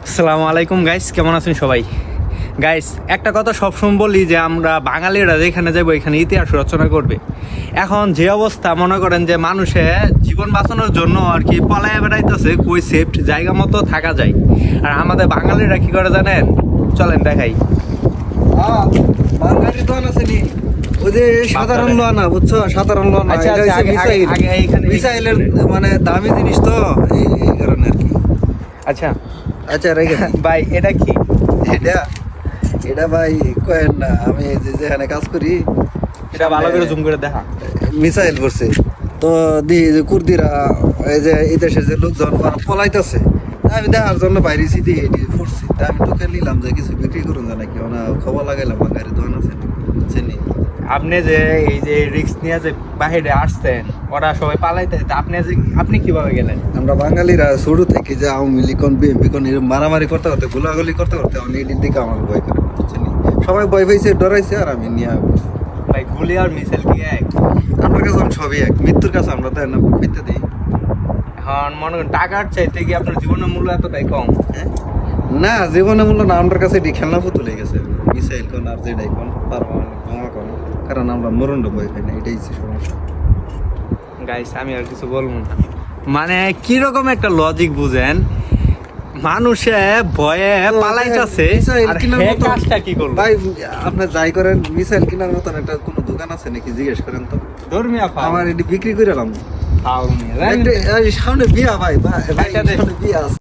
আসসালামু আলাইকুম গাইস, কেমন আছেন সবাই? গাইস, একটা কথা সবসময় বলি যে আমরা বাঙালিরা যেখানে যাবো এখানে ইতিহাস রচনা করবে। এখন যে অবস্থা মনে করেন যে মানুষে জীবন বাঁচানোর জন্য আর কি পলায় বেড়াইতেছে, কই সেফট জায়গা মতো থাকা যায়। আর আমাদের বাঙালিরা কি করে জানেন? চলেন দেখাই। বাঙালি দোকান আছে নি, ওই যে সাধারণ লোয়া না, বুঝছো? সাধারণ লোয়া না, আচ্ছা, এটা আচ্ছা, হচ্ছে মিসাইল। আগে এইখানে মিসাইলের মানে দামি জিনিস তো, এই কারণে আর কি। আচ্ছা আচ্ছা রেখে ভাই, এটা কি? এটা এটা ভাই কয়েন না, আমি যেখানে কাজ করি এটা ভালো করে জুম করে দেখা। মিসাইল পড়ছে তো যে কুর্দিরা, এই যে এই দেশের যে লোকজন পলাইতেছে, আমি দেখার জন্য বাইরেছি দিয়ে এটি পড়ছি। তা আমি ঢুকে নিলাম যে কিছু বিক্রি করুন যা নাকি, ওনা খবর লাগাইলাম বাঙালি দোকান আছে চিনি। আপনি যে এই যে রিস্ক নিয়ে যে বাহিরে আসছেন, ওরা সবাই পালাইতে, আপনি কিভাবে গেলেন? আমরা বাঙালিরা শুরু থেকে যে আওয়ামী লীগ বিএনপি মারামারি করতে করতে গোলাগুলি করতে করতে অনেক দিকে আমার ভয় করে চিনি। সবাই ভয় পাইছে, ডরাইছে, আর আমি নিয়ে আসছি। ভাই, গুলি আর মিসাইল কি এক? আমার কাছে সবই এক, মৃত্যুর কাছে আমরা তো না পেতে দিই। এখন মনে করেন টাকার চাইতে কি আপনার জীবনের মূল্য এতটাই কম? হ্যাঁ? না, জীবনে মূল্য না, আমার কাছে এটি খেলনা পুতুল হয়ে গেছে। মিসাইল কোন আর যেটাই কোন পারমাণবিক বোমা কোন, কারণ আমরা মরণ্ড ভয় পাই না, এটাই হচ্ছে সমস্যা। গাইস, আমি আর কিছু বলবো না। মানে কিরকম একটা লজিক বুঝেন, মানুষে ভয়ে পালাইতেছে, মিসাইল আর কেনার হে মতো কাজটা কি করলো? ভাই, আপনি যাই করেন, মিসাইল কেনার মতন একটা কোনো দোকান আছে নাকি জিজ্ঞেস করেন তো। ধর্মিয়া আমার এটি বিক্রি করে এলাম। ফাউল নিয়ে সামনে বিয়া ভাই, ভাই একটা দে। সামনে বিয়া আছে।